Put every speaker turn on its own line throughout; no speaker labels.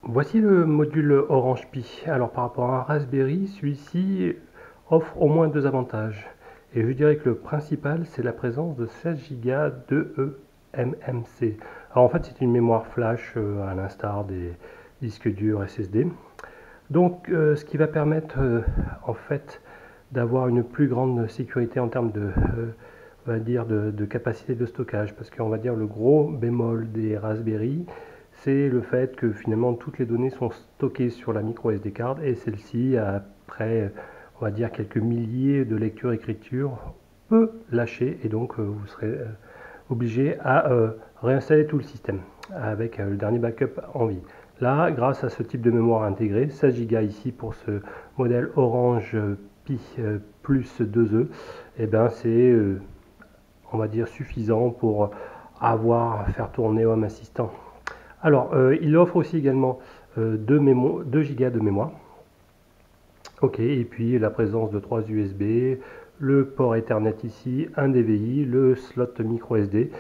Voici le module Orange Pi. Alors par rapport à un Raspberry, celui-ci offre au moins deux avantages. Et je dirais que le principal, c'est la présence de 16 Go de eMMC. Alors en fait, c'est une mémoire flash à l'instar des disques durs SSD. Donc ce qui va permettre en fait d'avoir une plus grande sécurité en termes de, on va dire de capacité de stockage. Parce qu'on va dire le gros bémol des Raspberry, c'est le fait que finalement toutes les données sont stockées sur la micro SD card et celle-ci, après on va dire quelques milliers de lectures-écritures, peut lâcher et donc vous serez obligé à réinstaller tout le système avec le dernier backup en vie. Là, grâce à ce type de mémoire intégrée, 16 Go ici pour ce modèle Orange Pi plus 2E, et ben c'est on va dire suffisant pour avoir à faire tourner Home Assistant. Alors, il offre aussi également 2 Go de mémoire. Ok, et puis la présence de 3 USB, le port Ethernet ici, un DVI, le slot micro SD,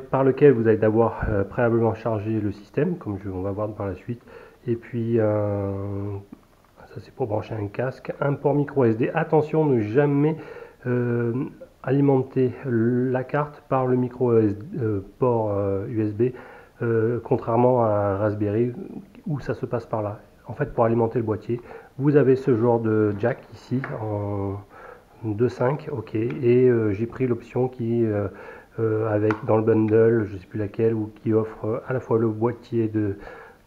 par lequel vous allez d'abord préalablement charger le système, comme on va voir par la suite, et puis ça c'est pour brancher un casque, un port micro SD. Attention, ne jamais alimenter la carte par le port USB, contrairement à un Raspberry où ça se passe par là. En fait, pour alimenter le boîtier, vous avez ce genre de jack ici en 2.5, ok, et j'ai pris l'option qui avec dans le bundle, je ne sais plus laquelle, ou qui offre à la fois le boîtier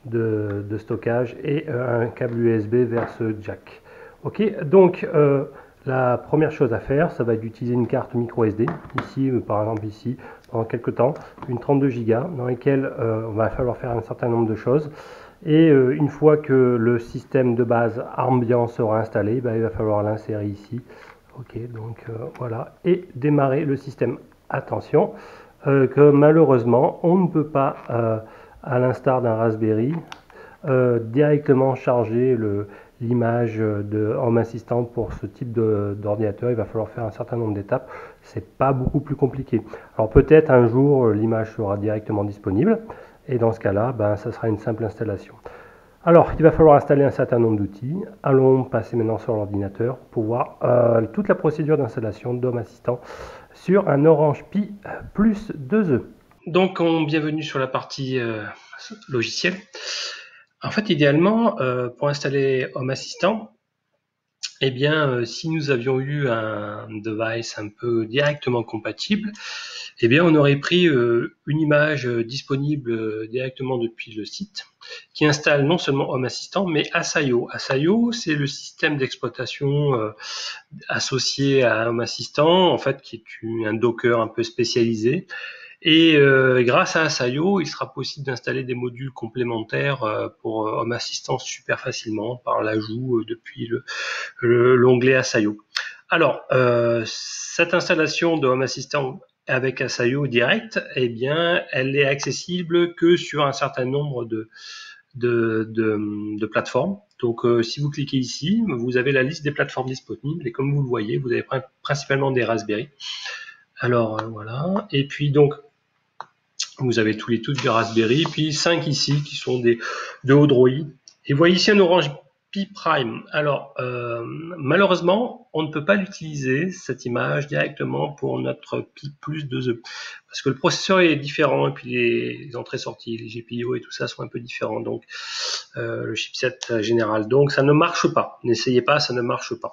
de stockage et un câble USB vers ce jack. Ok, donc la première chose à faire, ça va être d'utiliser une carte micro SD, ici par exemple ici, pendant quelques temps, une 32 Go, dans laquelle on va falloir faire un certain nombre de choses. Et une fois que le système de base ambiant sera installé, ben, il va falloir l'insérer ici. Ok, donc voilà, et démarrer le système. Attention, que malheureusement, on ne peut pas, à l'instar d'un Raspberry, directement charger l'image de Home Assistant pour ce type d'ordinateur. Il va falloir faire un certain nombre d'étapes. C'est pas beaucoup plus compliqué. Alors peut-être un jour l'image sera directement disponible et dans ce cas-là, ben, ça sera une simple installation. Alors, il va falloir installer un certain nombre d'outils. Allons passer maintenant sur l'ordinateur pour voir toute la procédure d'installation d'Home Assistant sur un Orange Pi plus 2E. Donc, bienvenue sur la partie logicielle. En fait, idéalement, pour installer Home Assistant, eh bien, si nous avions eu un device un peu directement compatible, eh bien, on aurait pris une image disponible directement depuis le site qui installe non seulement Home Assistant, mais Asaio. Asaio, c'est le système d'exploitation associé à Home Assistant, en fait, qui est un Docker un peu spécialisé. Et grâce à Asaio, il sera possible d'installer des modules complémentaires pour Home Assistant super facilement par l'ajout depuis l'onglet Asaio. Alors, cette installation de Home Assistant avec Asaio direct, eh bien, elle est accessible que sur un certain nombre de plateformes. Donc, si vous cliquez ici, vous avez la liste des plateformes disponibles et comme vous le voyez, vous avez principalement des Raspberry. Alors, voilà. Et puis, donc, vous avez tous les trucs de Raspberry, puis 5 ici qui sont de Odroid. Et vous voyez ici un Orange Pi Prime. Alors, malheureusement, on ne peut pas l'utiliser, cette image, directement pour notre Pi plus 2E. Parce que le processeur est différent, et puis les entrées-sorties, les GPIO et tout ça sont un peu différents. Donc, le chipset général. Donc, ça ne marche pas. N'essayez pas, ça ne marche pas.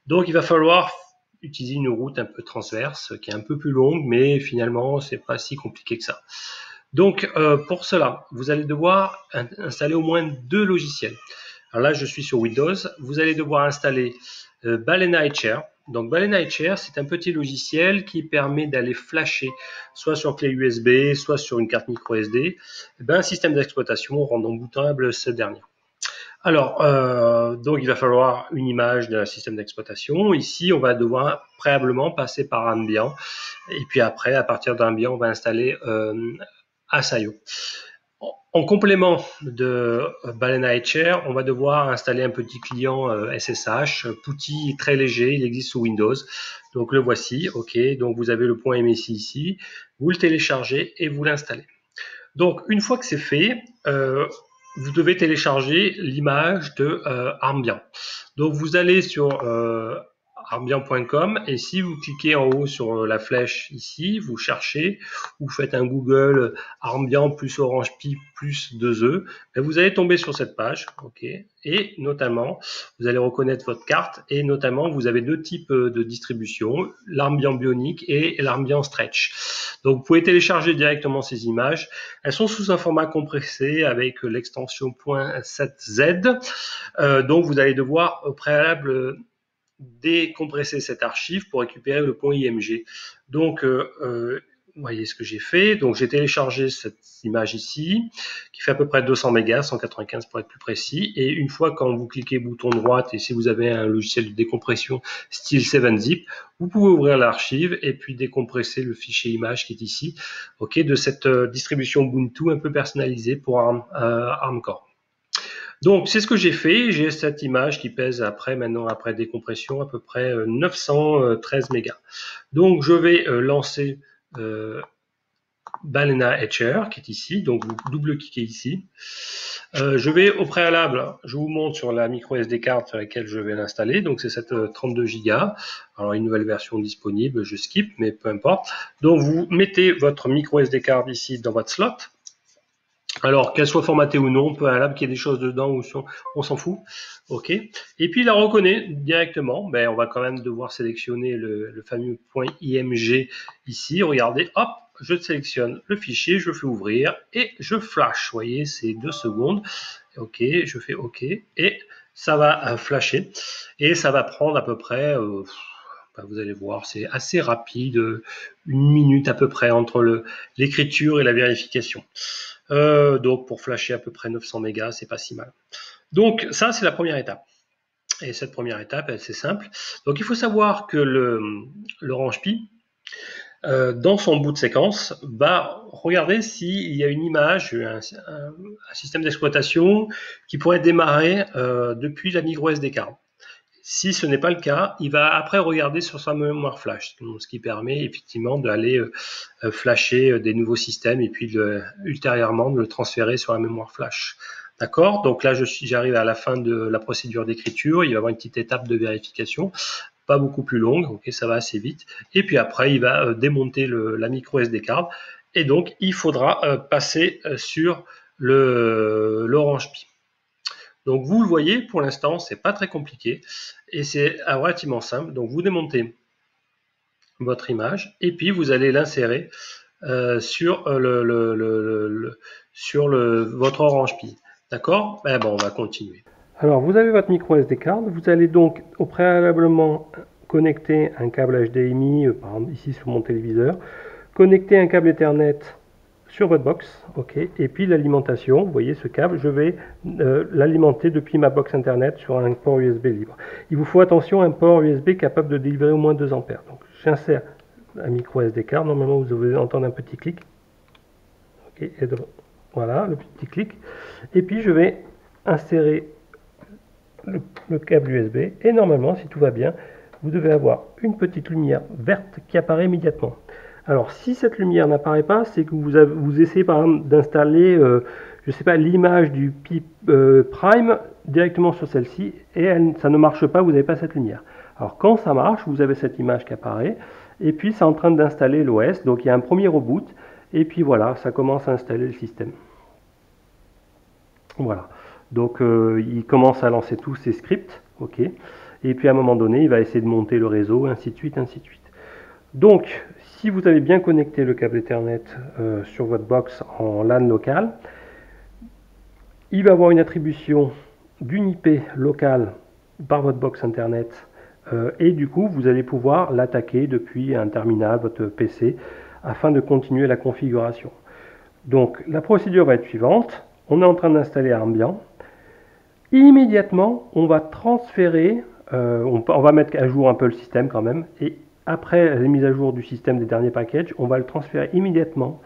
Donc, il va falloir utiliser une route un peu transverse, qui est un peu plus longue, mais finalement, c'est pas si compliqué que ça. Donc, pour cela, vous allez devoir installer au moins deux logiciels. Alors là, je suis sur Windows. Vous allez devoir installer Balena Etcher. Donc, Balena Etcher, c'est un petit logiciel qui permet d'aller flasher soit sur clé USB, soit sur une carte micro SD, un système d'exploitation rendant bootable ce dernier. Alors, donc il va falloir une image d'un système d'exploitation. Ici, on va devoir préalablement passer par Ambient. Et puis après, à partir d'Ambient, on va installer Asaio. En complément de Balena Etcher, on va devoir installer un petit client SSH. Putty est très léger, il existe sous Windows. Donc le voici, ok. Donc vous avez le point MSI ici. Vous le téléchargez et vous l'installez. Donc une fois que c'est fait, vous devez télécharger l'image de Armbian. Donc vous allez sur armbian.com et si vous cliquez en haut sur la flèche ici, vous cherchez, vous faites un Google Armbian plus Orange Pi plus 2E, vous allez tomber sur cette page, ok, et notamment vous allez reconnaître votre carte et notamment vous avez deux types de distribution, l'Armbian Bionic et l'Armbian Stretch. Donc vous pouvez télécharger directement ces images, elles sont sous un format compressé avec l'extension .7z, donc vous allez devoir au préalable décompresser cette archive pour récupérer le point IMG. Donc, vous voyez ce que j'ai fait. Donc, j'ai téléchargé cette image ici, qui fait à peu près 200 mégas, 195 pour être plus précis. Et une fois quand vous cliquez bouton droite, et si vous avez un logiciel de décompression style 7-zip, vous pouvez ouvrir l'archive et puis décompresser le fichier image qui est ici, ok, de cette distribution Ubuntu un peu personnalisée pour ARM Core. Donc c'est ce que j'ai fait, j'ai cette image qui pèse après décompression à peu près 913 mégas. Donc je vais lancer Balena Etcher qui est ici, donc vous double-cliquez ici. Je vais au préalable, je vous montre sur la micro SD card sur laquelle je vais l'installer, donc c'est cette 32 Go. Alors une nouvelle version disponible, je skip, mais peu importe. Donc vous mettez votre micro SD card ici dans votre slot. Alors, qu'elle soit formatée ou non, peu importe qu'il y ait des choses dedans ou on s'en fout. OK. Et puis, il la reconnaît directement. Ben, on va quand même devoir sélectionner le fameux point IMG ici. Regardez, hop, je sélectionne le fichier, je fais ouvrir et je flash. Vous voyez, c'est 2 secondes. OK, je fais OK. Et ça va flasher. Et ça va prendre à peu près... vous allez voir, c'est assez rapide, 1 minute à peu près entre l'écriture et la vérification. Donc pour flasher à peu près 900 mégas, c'est pas si mal. Donc ça, c'est la première étape. Et cette première étape, c'est simple. Donc il faut savoir que l'Orange Pi, dans son bout de séquence, va regarder s'il y a une image, un système d'exploitation qui pourrait démarrer depuis la micro SD card. Si ce n'est pas le cas, il va après regarder sur sa mémoire flash, ce qui permet effectivement d'aller flasher des nouveaux systèmes et puis ultérieurement de le transférer sur la mémoire flash. D'accord? Donc là, j'arrive à la fin de la procédure d'écriture. Il va y avoir une petite étape de vérification, pas beaucoup plus longue, ok, ça va assez vite. Et puis après, il va démonter la micro SD card. Et donc, il faudra passer sur l'Orange Pi. Donc vous le voyez, pour l'instant, c'est pas très compliqué et c'est relativement simple. Donc vous démontez votre image et puis vous allez l'insérer sur votre Orange Pi. D'accord? Bon, on va continuer. Alors vous avez votre micro SD card. Vous allez donc au préalablement connecter un câble HDMI, par exemple ici sur mon téléviseur, connecter un câble Ethernet sur votre box, ok, et puis l'alimentation, vous voyez ce câble, je vais l'alimenter depuis ma box internet sur un port USB libre. Il vous faut attention à un port USB capable de délivrer au moins 2 ampères. Donc j'insère un micro SD card, normalement vous allez entendre un petit clic, okay, et voilà le petit clic, et puis je vais insérer le câble USB, et normalement si tout va bien, vous devez avoir une petite lumière verte qui apparaît immédiatement. Alors, si cette lumière n'apparaît pas, c'est que vous essayez par exemple d'installer, je ne sais pas, l'image du Pi Prime directement sur celle-ci et ça ne marche pas, vous n'avez pas cette lumière. Alors, quand ça marche, vous avez cette image qui apparaît et puis c'est en train d'installer l'OS. Donc, il y a un premier reboot et puis voilà, ça commence à installer le système. Voilà. Donc, il commence à lancer tous ses scripts, ok. Et puis à un moment donné, il va essayer de monter le réseau, ainsi de suite, ainsi de suite. Donc, si vous avez bien connecté le câble Ethernet sur votre box en LAN local, il va avoir une attribution d'une IP locale par votre box Internet et du coup, vous allez pouvoir l'attaquer depuis un terminal, votre PC, afin de continuer la configuration. Donc, la procédure va être suivante. On est en train d'installer Armbian. Immédiatement, on va transférer, on va mettre à jour un peu le système quand même, et après la mise à jour du système des derniers packages, on va le transférer immédiatement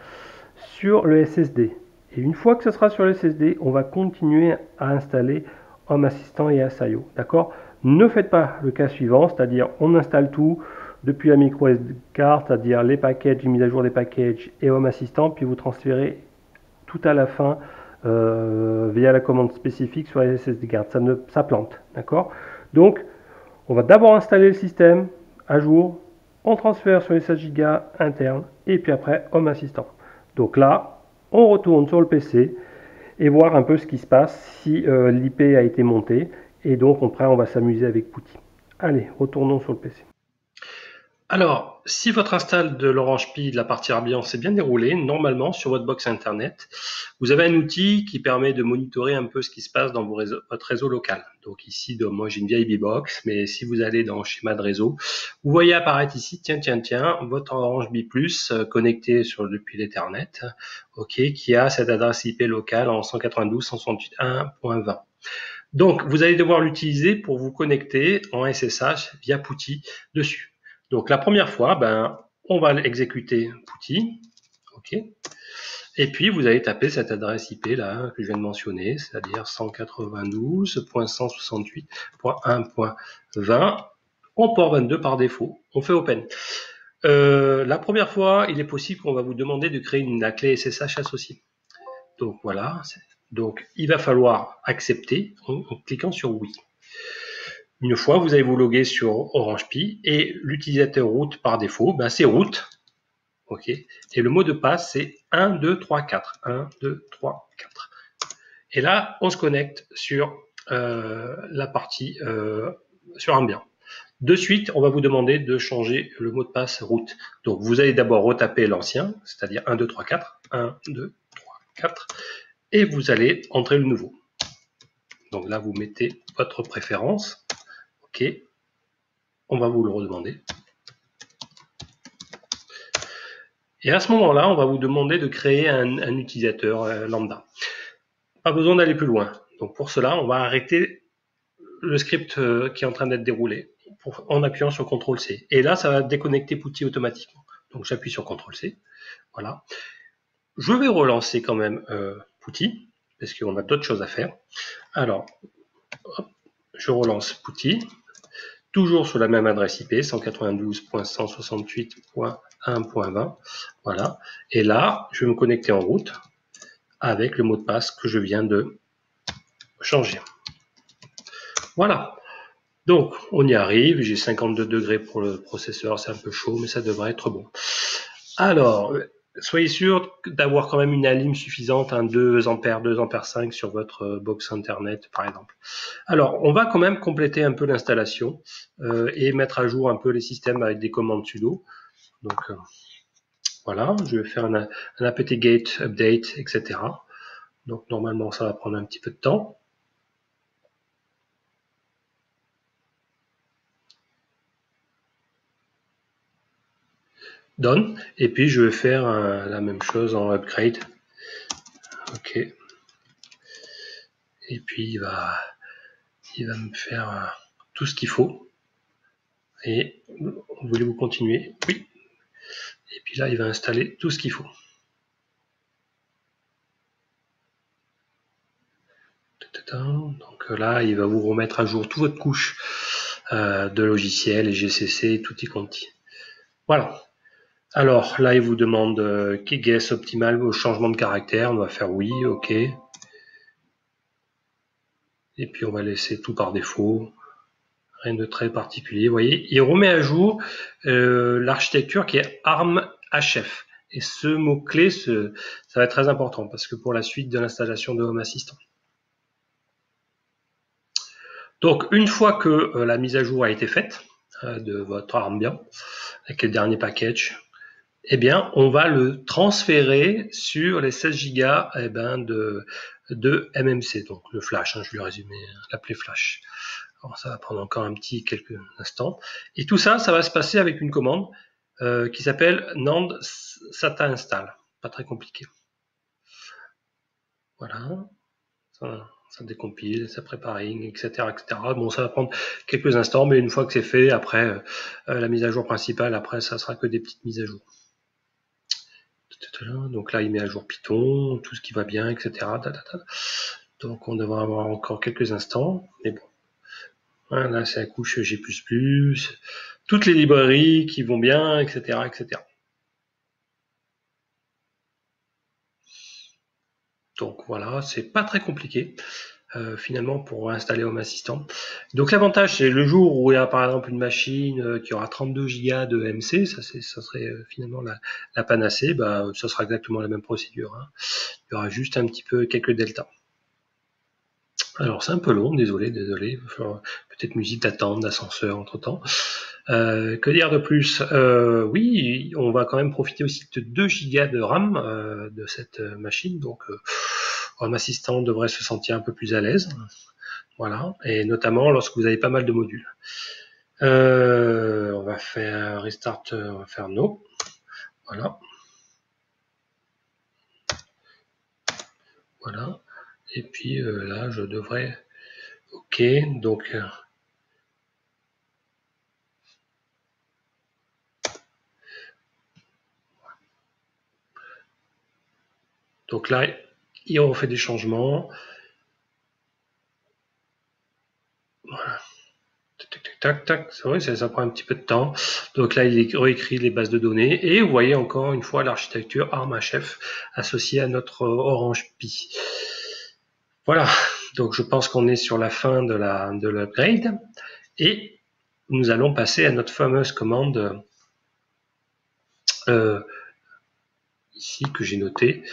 sur le SSD. Et une fois que ce sera sur le SSD, on va continuer à installer Home Assistant et Asayo. D'accord? Ne faites pas le cas suivant, c'est-à-dire on installe tout depuis la micro SD card, c'est-à-dire les packages, mise à jour des packages et Home Assistant, puis vous transférez tout à la fin via la commande spécifique sur les SSD cards. Ça plante, d'accord? Donc, on va d'abord installer le système à jour, on transfère sur les 16 Go internes, et puis après, Home Assistant. Donc là, on retourne sur le PC et voir un peu ce qui se passe si l'IP a été monté. Et donc, après, on va s'amuser avec Putty. Allez, retournons sur le PC. Alors, si votre install de l'Orange Pi de la partie Arbian s'est bien déroulé, normalement, sur votre box Internet, vous avez un outil qui permet de monitorer un peu ce qui se passe dans votre réseau local. Donc ici, moi j'ai une vieille B-Box, mais si vous allez dans schéma de réseau, vous voyez apparaître ici, tiens, votre Orange Bi Plus connecté depuis l'Ethernet, ok, qui a cette adresse IP locale en 192.168.1.20. Donc, vous allez devoir l'utiliser pour vous connecter en SSH via Putty dessus. Donc, la première fois, on va exécuter Putty, ok. Et puis, vous allez taper cette adresse IP là que je viens de mentionner, c'est-à-dire 192.168.1.20 en port 22 par défaut. On fait Open. La première fois, il est possible qu'on va vous demander de créer la clé SSH associée. Donc voilà, donc il va falloir accepter en cliquant sur oui. Une fois, vous allez vous loguer sur Orange Pi et l'utilisateur root par défaut, c'est root. Ok. Et le mot de passe, c'est 1, 2, 3, 4. 1, 2, 3, 4. Et là, on se connecte sur la partie sur Arbian. De suite, on va vous demander de changer le mot de passe root. Donc, vous allez d'abord retaper l'ancien, c'est-à-dire 1, 2, 3, 4. 1, 2, 3, 4. Et vous allez entrer le nouveau. Donc là, vous mettez votre préférence. OK. On va vous le redemander. Et à ce moment-là, on va vous demander de créer un utilisateur lambda. Pas besoin d'aller plus loin. Donc pour cela, on va arrêter le script qui est en train d'être déroulé en appuyant sur CTRL-C. Et là, ça va déconnecter Putty automatiquement. Donc j'appuie sur CTRL-C. Voilà. Je vais relancer quand même Putty, parce qu'on a d'autres choses à faire. Alors, hop, je relance Putty. Toujours sur la même adresse IP, 192.168.1.20. Voilà. Et là, je vais me connecter en route avec le mot de passe que je viens de changer. Voilà. Donc, on y arrive. J'ai 52 degrés pour le processeur. C'est un peu chaud, mais ça devrait être bon. Alors, soyez sûr d'avoir quand même une alim suffisante, 2 ampères, 2 ampères 5 sur votre box internet, par exemple. Alors, on va quand même compléter un peu l'installation et mettre à jour un peu les systèmes avec des commandes sudo. Donc, voilà, je vais faire un apt-get update, etc. Donc, normalement, ça va prendre un petit peu de temps. Done. Et puis, je vais faire la même chose en upgrade. OK. Et puis, il va me faire tout ce qu'il faut. Et voulez-vous continuer? Oui. Et puis là, il va installer tout ce qu'il faut. Donc là, il va vous remettre à jour toute votre couche de logiciels et GCC, tout y quanti. Voilà. Alors là, il vous demande guess optimal au changement de caractère. On va faire oui, OK. Et puis on va laisser tout par défaut. Rien de très particulier. Vous voyez, il remet à jour l'architecture qui est ARM HF. Et ce mot-clé, ça va être très important parce que pour la suite de l'installation de Home Assistant. Donc, une fois que la mise à jour a été faite de votre Arbian, avec le dernier package, eh bien, on va le transférer sur les 16 Go de MMC, donc le flash, je vais le résumer, l'appeler flash. Alors, ça va prendre encore quelques instants. Et tout ça, ça va se passer avec une commande qui s'appelle nand SATA install. Pas très compliqué. Voilà. Ça décompile, ça préparing, etc., etc. Bon, ça va prendre quelques instants, mais une fois que c'est fait, après la mise à jour principale, après ça sera que des petites mises à jour. Donc là, il met à jour Python, tout ce qui va bien, etc. Donc on devrait avoir encore quelques instants, mais bon. Là, c'est la couche G++, toutes les librairies qui vont bien, etc., etc. Donc voilà, c'est pas très compliqué. Finalement pour installer Home Assistant. Donc l'avantage c'est le jour où il y a par exemple une machine qui aura 32 Go de MC, ça serait finalement la panacée, bah, ça sera exactement la même procédure, hein. Il y aura juste un petit peu quelques deltas. Alors c'est un peu long, désolé, peut-être musique d'attente, d'ascenseur entre temps. Que dire de plus? Oui, on va quand même profiter aussi de 2 Go de RAM de cette machine, donc Home Assistant devrait se sentir un peu plus à l'aise. Voilà, et notamment lorsque vous avez pas mal de modules. On va faire restart, on va faire no. Voilà. Voilà. Et puis là, je devrais. Ok, donc. Donc là, il refait des changements. Voilà. Tac, tac, tac. C'est vrai, ça prend un petit peu de temps. Donc là, il réécrit les bases de données. Et vous voyez encore une fois l'architecture ARM-HF associée à notre Orange Pi. Voilà. Donc je pense qu'on est sur la fin de l'upgrade. Et nous allons passer à notre fameuse commande ici que j'ai noté.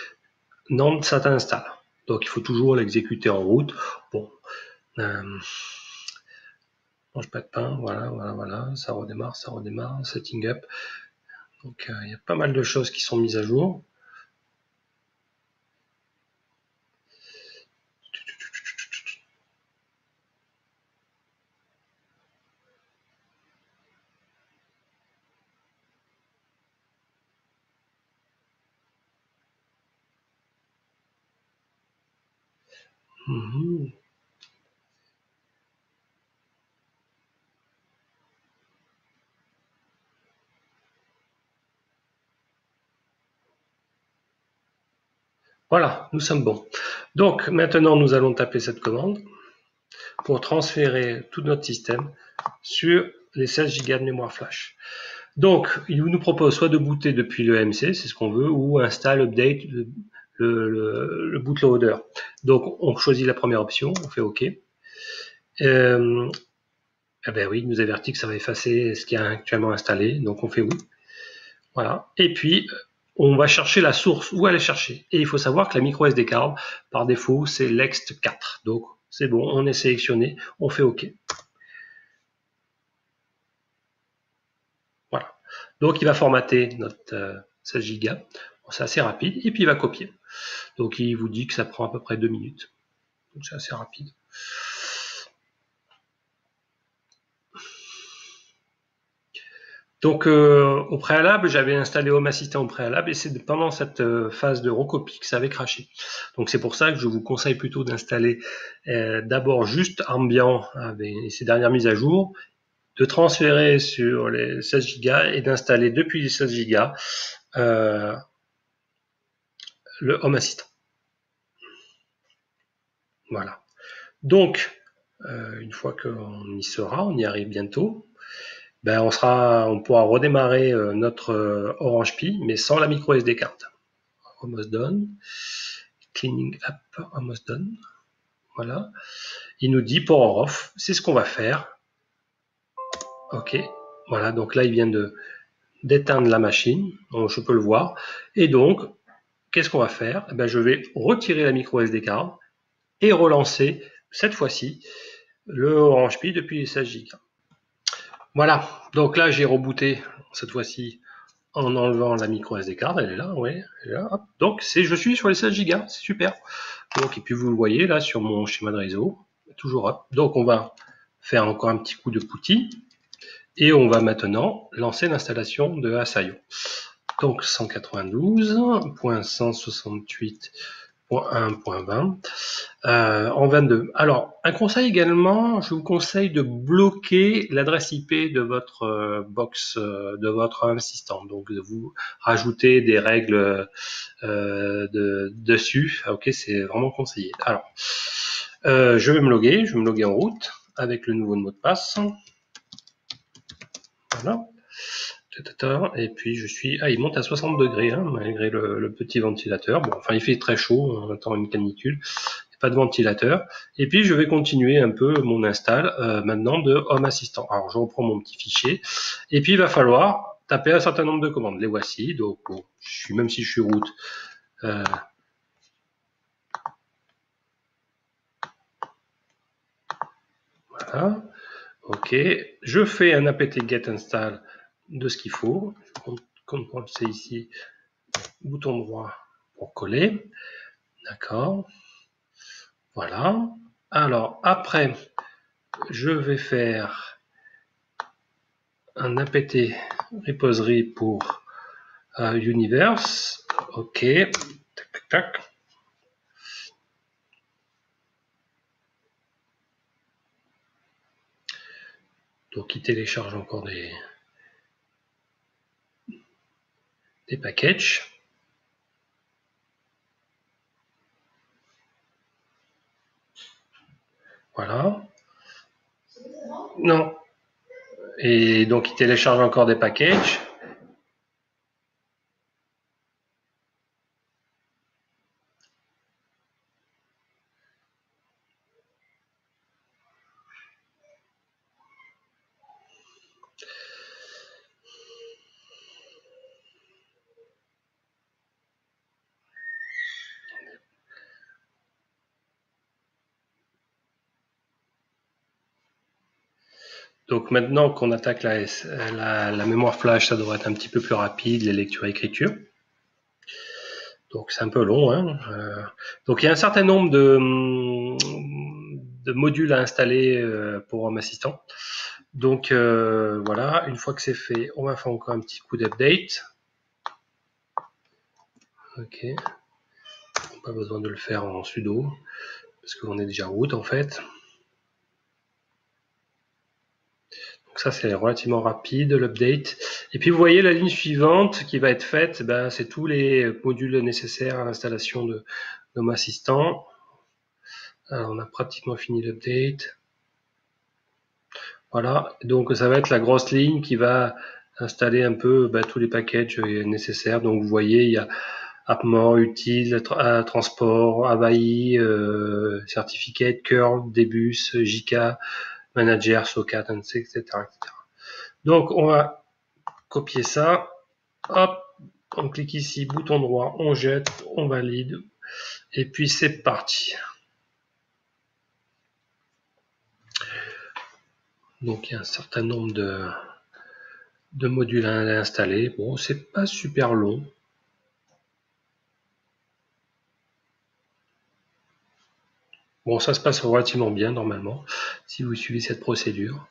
Non, ça t'installe. Donc il faut toujours l'exécuter en route. Bon. Mange pas de pain, voilà, ça redémarre, setting up. Donc il y a pas mal de choses qui sont mises à jour. Mmh. Voilà, nous sommes bons. Donc maintenant nous allons taper cette commande pour transférer tout notre système sur les 16 Go de mémoire flash. Donc il nous propose soit de booter depuis le MC, c'est ce qu'on veut, ou install, update le bootloader. Donc on choisit la première option, on fait OK. Eh ben oui, il nous avertit que ça va effacer ce qui est actuellement installé, donc on fait oui. Voilà. Et puis, on va chercher la source, où aller chercher. Et il faut savoir que la micro SD card, par défaut, c'est l'ext4. Donc, c'est bon, on est sélectionné, on fait OK. Voilà. Donc, il va formater notre 16 Go. Bon, c'est assez rapide. Et puis, il va copier. Donc, il vous dit que ça prend à peu près 2 minutes. Donc, c'est assez rapide. Donc au préalable, j'avais installé Home Assistant au préalable et c'est pendant cette phase de recopie que ça avait craché. Donc c'est pour ça que je vous conseille plutôt d'installer d'abord juste Ambient avec ces dernières mises à jour, de transférer sur les 16 Go et d'installer depuis les 16 Go le Home Assistant. Voilà. Donc une fois qu'on y sera, on y arrive bientôt. Ben on pourra redémarrer notre Orange Pi, mais sans la micro SD card. Almost done. Cleaning up, almost done. Voilà. Il nous dit power off. C'est ce qu'on va faire. OK. Voilà. Donc là, il vient d'éteindre la machine. Donc, je peux le voir. Et donc, qu'est-ce qu'on va faire? Eh ben, je vais retirer la micro SD card et relancer, cette fois-ci, le Orange Pi depuis les 16 Go. Voilà. Donc là, j'ai rebooté, cette fois-ci, en enlevant la micro SD card. Elle est là, ouais. Elle est là. Hop. Donc, je suis sur les 16 Go. C'est super. Donc, et puis vous le voyez là sur mon schéma de réseau, toujours up. Donc on va faire encore un petit coup de PuTTY et on va maintenant lancer l'installation de Asayo. Donc 192.168.1.20 en 22. Alors un conseil également, je vous conseille de bloquer l'adresse IP de votre box, de votre assistant. Donc vous rajoutez des règles dessus. Ok, c'est vraiment conseillé. Alors, je vais me loguer en route avec le nouveau mot de passe. Voilà. Et puis je suis... Ah, il monte à 60 degrés, hein, malgré le petit ventilateur. Bon, enfin, il fait très chaud, on attend une canicule. Pas de ventilateur. Et puis je vais continuer un peu mon install maintenant de Home Assistant. Alors je reprends mon petit fichier. Et puis il va falloir taper un certain nombre de commandes. Les voici. Donc bon, même si je suis root, voilà. Ok. Je fais un apt get install de ce qu'il faut. CTRL-C ici, bouton droit pour coller. D'accord. Voilà. Alors après, je vais faire un apt repository pour Universe. Ok. Tac, tac, tac. Donc il télécharge encore des packages. Voilà. Non. Et donc il télécharge encore des packages. Donc maintenant qu'on attaque la mémoire flash, ça devrait être un petit peu plus rapide, les lectures-écritures. Donc c'est un peu long. Hein. Donc il y a un certain nombre de modules à installer pour Home Assistant. Donc voilà, une fois que c'est fait, on va faire encore un petit coup d'update. Ok. Pas besoin de le faire en sudo, parce qu'on est déjà root en fait. Donc ça c'est relativement rapide l'update. Et puis vous voyez la ligne suivante qui va être faite, ben, c'est tous les modules nécessaires à l'installation de Home Assistant. Alors on a pratiquement fini l'update. Voilà, donc ça va être la grosse ligne qui va installer un peu tous les packages nécessaires. Donc vous voyez, il y a AppMore, Utile, Transport, Avaí, Certificate, Curl, Debus, JK, Manager, SOCAT, etc. Donc on va copier ça, hop, on clique ici, bouton droit, on jette, on valide, et puis c'est parti. Donc il y a un certain nombre de modules à installer. Bon, c'est pas super long. Bon, ça se passe relativement bien normalement, si vous suivez cette procédure.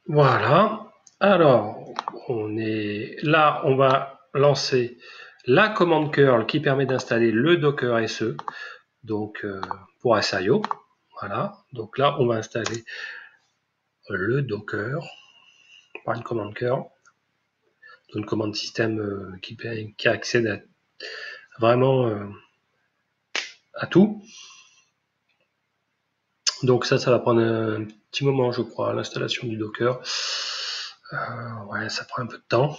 Voilà. Alors, on est là, on va lancer la commande curl qui permet d'installer le Docker SE, donc pour Asaio. Voilà. Donc là, on va installer le Docker par une commande curl, une commande système qui accède à vraiment à tout. Donc ça va prendre un petit moment, je crois, l'installation du Docker. Ouais, ça prend un peu de temps.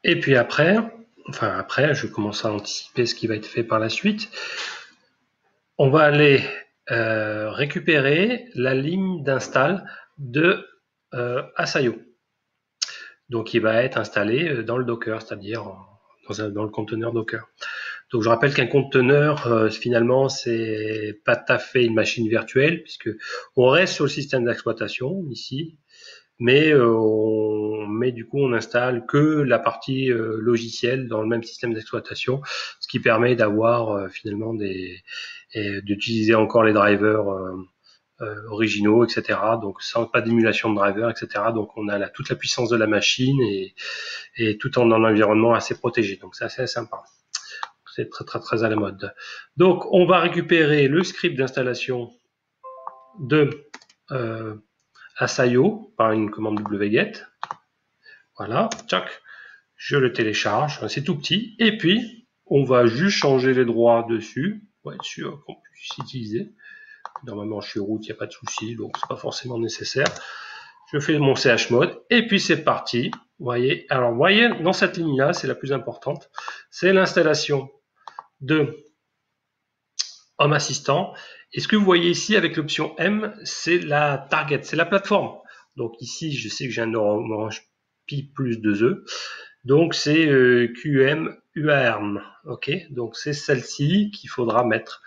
Et puis après, je commence à anticiper ce qui va être fait par la suite. On va aller récupérer la ligne d'install de Asaio. Donc il va être installé dans le Docker, c'est-à-dire dans le conteneur Docker. Donc je rappelle qu'un conteneur, finalement, c'est pas tout à fait une machine virtuelle, puisque on reste sur le système d'exploitation ici, mais du coup on installe que la partie logicielle dans le même système d'exploitation, ce qui permet d'avoir finalement d'utiliser encore les drivers originaux, etc. Donc sans pas d'émulation de drivers, etc. Donc on a toute la puissance de la machine et tout en un environnement assez protégé. Donc c'est assez sympa. c'est très à la mode. Donc on va récupérer le script d'installation de Asaio par une commande wget. Voilà, tchac, je le télécharge, c'est tout petit. Et puis on va juste changer les droits dessus pour être sûr qu'on puisse utiliser. Normalement je suis root, il n'y a pas de souci, donc c'est pas forcément nécessaire. Je fais mon chmod et puis c'est parti. Vous voyez, alors vous voyez, dans cette ligne là, c'est la plus importante, c'est l'installation de Home Assistant. Et ce que vous voyez ici avec l'option M, c'est la target, c'est la plateforme. Donc ici, je sais que j'ai un Orange Pi plus 2E. Donc c'est QM UARM. Ok, donc c'est celle-ci qu'il faudra mettre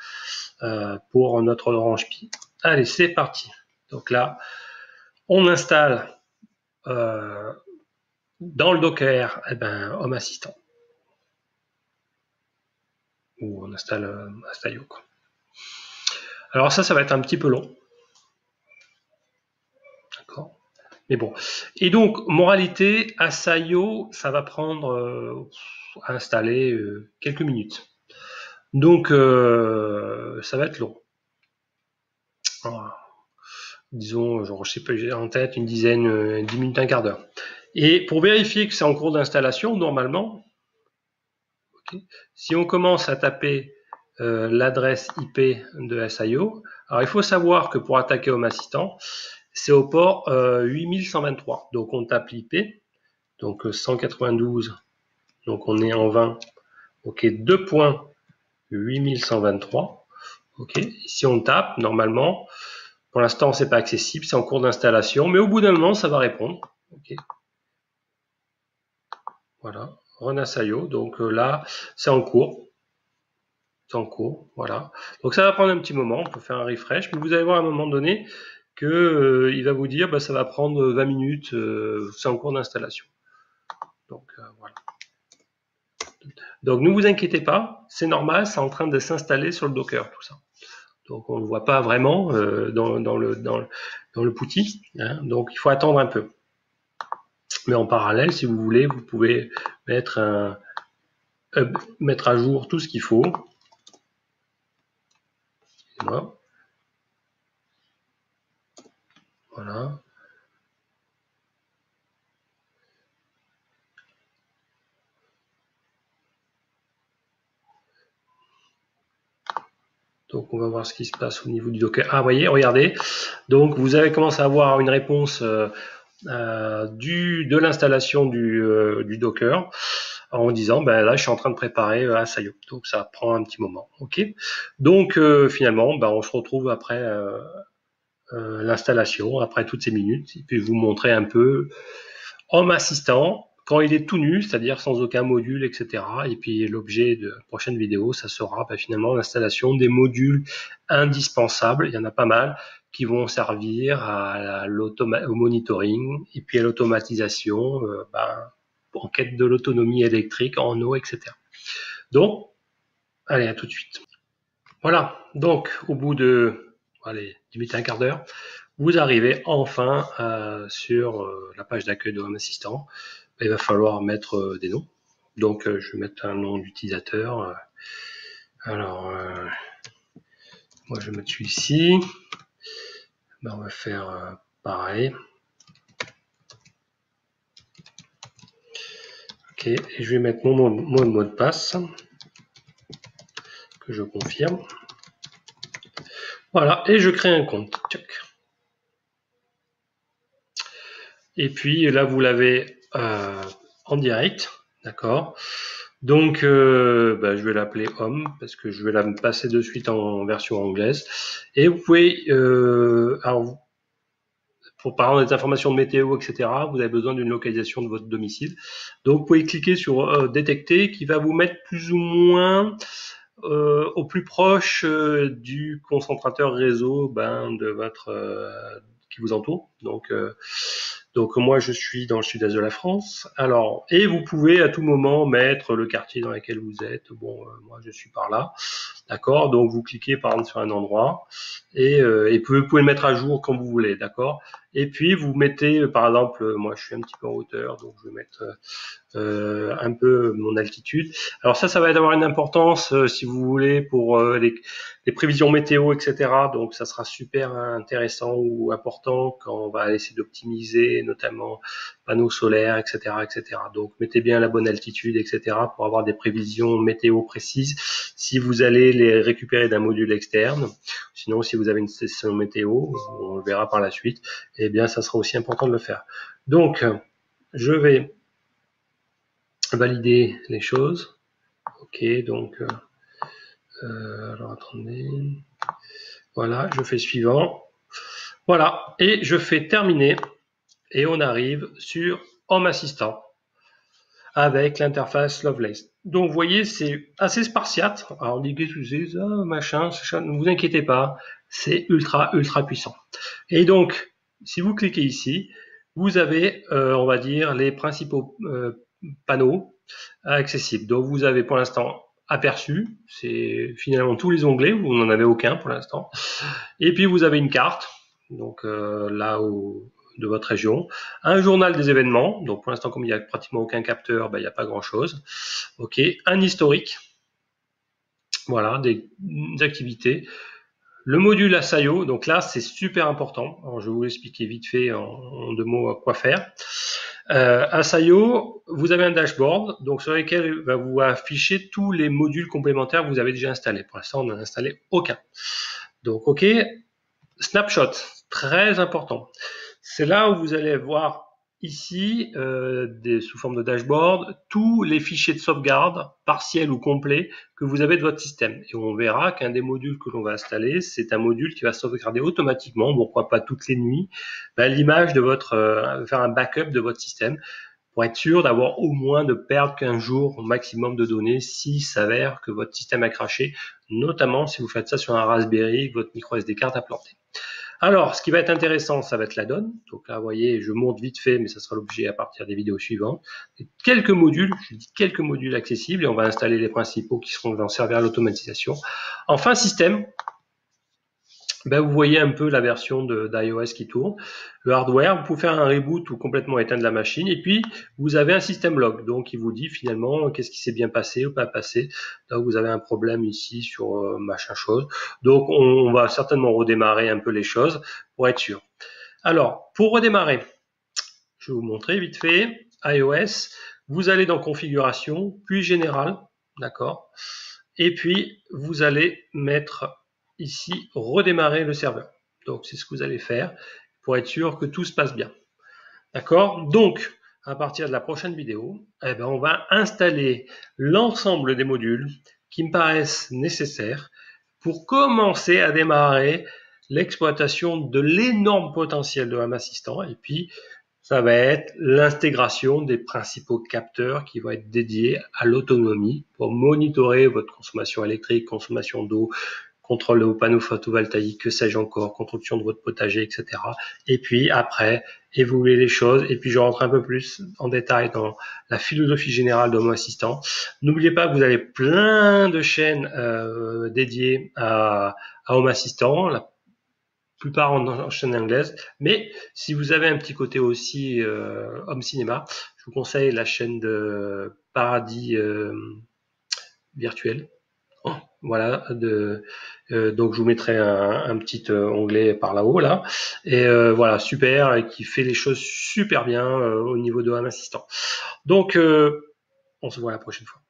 pour notre Orange Pi. Allez, c'est parti. Donc là, on installe dans le Docker Home Assistant. Ou on installe Asaio, quoi. Alors ça va être un petit peu long. D'accord. Mais bon. Et donc, moralité, Asaio, ça va prendre à installer quelques minutes. Donc, ça va être long. Voilà. Disons, genre, je sais pas, j'ai en tête une dizaine, 10 minutes, un quart d'heure. Et pour vérifier que c'est en cours d'installation, normalement, okay, si on commence à taper l'adresse IP de Asaio, alors il faut savoir que pour attaquer Home Assistant, c'est au port 8123. Donc on tape l'IP, donc 192, donc on est en 20, ok, 2.8123, ok, si on tape, normalement, pour l'instant c'est pas accessible, c'est en cours d'installation, mais au bout d'un moment ça va répondre, ok, voilà, Run Asaio, donc là c'est en cours. C'est en cours, voilà. Donc ça va prendre un petit moment, on peut faire un refresh, mais vous allez voir à un moment donné que il va vous dire ça va prendre 20 minutes, c'est en cours d'installation. Donc voilà. Donc ne vous inquiétez pas, c'est normal, c'est en train de s'installer sur le Docker tout ça. Donc on ne le voit pas vraiment dans le PuTTY, hein, donc il faut attendre un peu. Mais en parallèle, si vous voulez, vous pouvez mettre à jour tout ce qu'il faut. Voilà. Donc on va voir ce qui se passe au niveau du Docker. Ah, vous voyez, regardez. Donc vous avez commencé à avoir une réponse de l'installation du Docker en disant là je suis en train de préparer Asaio. Donc ça prend un petit moment. Ok. Donc finalement on se retrouve après l'installation, après toutes ces minutes, et puis vous montrer un peu Home Assistant quand il est tout nu, c'est-à-dire sans aucun module, etc. Et puis l'objet de la prochaine vidéo, ça sera finalement l'installation des modules indispensables, il y en a pas mal, qui vont servir au monitoring et puis à l'automatisation en quête de l'autonomie électrique en eau, etc. Donc, allez, à tout de suite. Voilà, donc au bout de 10 minutes, un quart d'heure, vous arrivez enfin sur la page d'accueil de Home Assistant. Il va falloir mettre des noms. Donc je vais mettre un nom d'utilisateur. Alors, moi je vais mettre celui-ci. On va faire pareil. Ok, et je vais mettre mon mot de passe que je confirme. Voilà, et je crée un compte. Tchac. Et puis là, vous l'avez en direct, d'accord. Donc, je vais l'appeler Home parce que je vais la passer de suite en version anglaise. Et vous pouvez, alors, pour par exemple des informations de météo, etc., vous avez besoin d'une localisation de votre domicile. Donc, vous pouvez cliquer sur détecter qui va vous mettre plus ou moins au plus proche du concentrateur réseau de votre qui vous entoure. Donc moi je suis dans le sud-est de la France. Alors, et vous pouvez à tout moment mettre le quartier dans lequel vous êtes. Bon, moi je suis par là, d'accord. Donc vous cliquez par exemple sur un endroit et vous pouvez le mettre à jour quand vous voulez, d'accord. Et puis vous mettez, par exemple, moi je suis un petit peu en hauteur, donc je vais mettre un peu mon altitude. Alors ça va avoir une importance si vous voulez pour les prévisions météo, etc. Donc ça sera super intéressant ou important quand on va essayer d'optimiser, notamment panneaux solaires, etc., etc. Donc mettez bien la bonne altitude, etc. pour avoir des prévisions météo précises. Si vous allez les récupérer d'un module externe, sinon si vous avez une session météo, on le verra par la suite, eh bien ça sera aussi important de le faire. Donc je vais valider les choses. Ok, donc alors attendez, voilà, je fais suivant, voilà, et je fais terminer, et on arrive sur Home Assistant avec l'interface Lovelace. Donc vous voyez, c'est assez spartiate. Alors on dit que c'est machin, ne vous inquiétez pas, c'est ultra puissant. Et donc, si vous cliquez ici, vous avez, on va dire, les principaux panneaux accessibles. Donc vous avez pour l'instant aperçu, c'est finalement tous les onglets, vous n'en avez aucun pour l'instant. Et puis vous avez une carte, donc là où de votre région, un journal des événements, donc pour l'instant comme il n'y a pratiquement aucun capteur, ben, il n'y a pas grand chose. Ok, un historique, voilà, des activités. Le module Asayo, donc là c'est super important. Alors, je vais vous expliquer vite fait en deux mots à quoi faire. Asayo, vous avez un dashboard donc sur lequel va vous afficher tous les modules complémentaires que vous avez déjà installés. Pour l'instant, on n'en a installé aucun. Donc, ok, snapshot, très important. C'est là où vous allez voir ici, sous forme de dashboard, tous les fichiers de sauvegarde, partiels ou complets, que vous avez de votre système. Et on verra qu'un des modules que l'on va installer, c'est un module qui va sauvegarder automatiquement, pourquoi pas toutes les nuits, l'image de votre, faire un backup de votre système, pour être sûr d'avoir au moins de perdre qu'un jour au maximum de données s'il s'avère que votre système a craché, notamment si vous faites ça sur un Raspberry et que votre micro SD card a planté. Alors, ce qui va être intéressant, ça va être la donne. Donc là, vous voyez, je montre vite fait, mais ça sera l'objet à partir des vidéos suivantes. Quelques modules, je dis quelques modules accessibles, et on va installer les principaux qui vont servir à l'automatisation. Enfin, système. Ben, vous voyez un peu la version d'iOS qui tourne. Le hardware, vous pouvez faire un reboot ou complètement éteindre la machine. Et puis, vous avez un système log. Donc, il vous dit finalement qu'est-ce qui s'est bien passé ou pas passé. Donc, vous avez un problème ici sur machin chose. Donc, on va certainement redémarrer un peu les choses pour être sûr. Alors, pour redémarrer, je vais vous montrer vite fait. iOS, vous allez dans configuration, puis général. D'accord. Et puis, vous allez mettre ici redémarrer le serveur. Donc c'est ce que vous allez faire pour être sûr que tout se passe bien. D'accord? Donc à partir de la prochaine vidéo, on va installer l'ensemble des modules qui me paraissent nécessaires pour commencer à démarrer l'exploitation de l'énorme potentiel de Home Assistant. Et puis ça va être l'intégration des principaux capteurs qui vont être dédiés à l'autonomie pour monitorer votre consommation électrique, consommation d'eau, contrôle de vos panneaux photovoltaïques, que sais-je encore, construction de votre potager, etc. Et puis après, évoluer les choses. Et puis je rentre un peu plus en détail dans la philosophie générale de Home Assistant. N'oubliez pas que vous avez plein de chaînes dédiées à Home Assistant. La plupart en chaîne anglaise, mais si vous avez un petit côté aussi Home Cinéma, je vous conseille la chaîne de Paradis Virtuel. Voilà, donc je vous mettrai un petit onglet par là-haut là, et voilà, super, et qui fait les choses super bien au niveau de Home Assistant. Donc on se voit la prochaine fois.